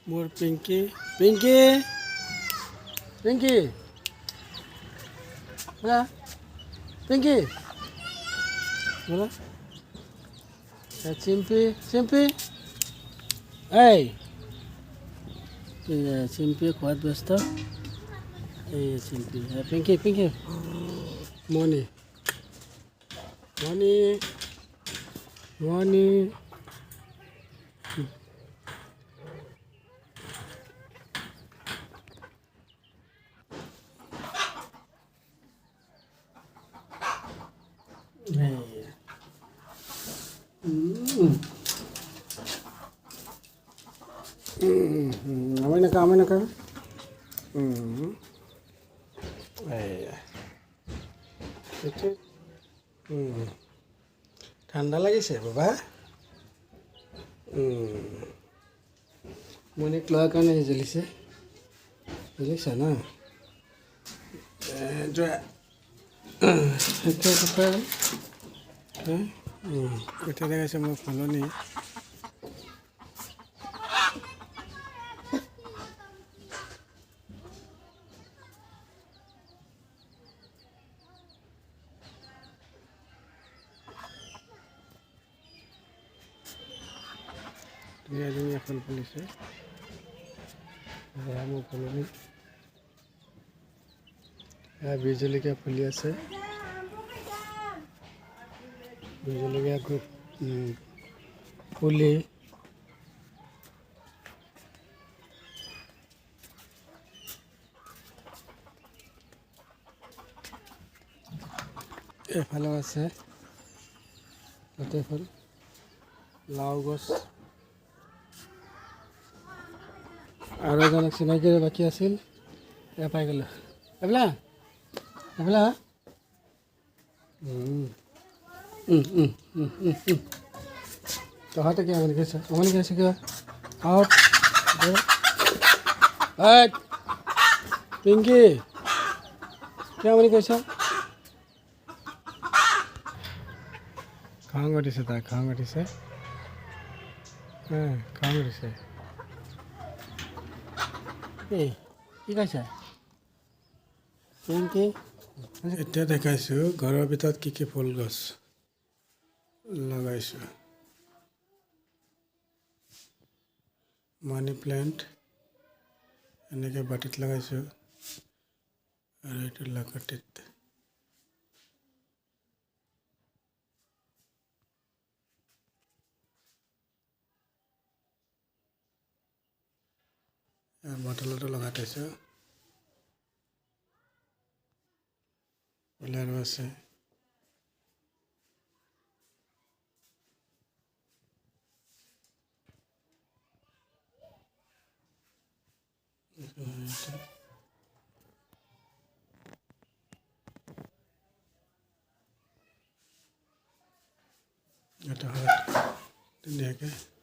মোৰ পিংকি পিংকি পিংকি ব'লা পিংকি ব'লা চিম্পি চিম্পি এই চিম্পি খোৱাত ব্যস্ত এই চিম্পি পিংকি পিংকি মণি মণি মণি Amoy na ka, amoy na ka. ঠাণ্ডা লাগিছে বাবা মনিক লোৱাৰ কাৰণে জ্বলিছে জ্বলিছে না এতিয়া দেখাইছে মোৰ ফুলনি ধুনীয়া ধুনীয়া ফুল ফুলিছে মোৰ ফুলনি বীজ জলকীয়া ফুলি আছে বীজ জলকীয়া পুলি এফালেও আছে তাতে ফুল লাও গছ আৰু এজনক চিনাকি বাকী আছিল এয়া পাই গ'লোঁ এইবিলাক এইবিলাক তহঁতে কি আমনি কৰিছে কিবা আহত পিংকি কি আমনি কৰিছ খং উঠিছে তাই খং উঠিছে খং উঠিছে এই কি কৈছা পিংকি এতিয়া দেখাইছোঁ ঘৰৰ ভিতৰত কি কি ফুল গছ লগাইছোঁ মানি প্লেণ্ট এনেকৈ বাটিত লগাইছোঁ আৰু এইটো লাকটিত বটলতো লগাই থৈছোঁ ফুলেৰো আছে এটা ধুনীয়াকৈ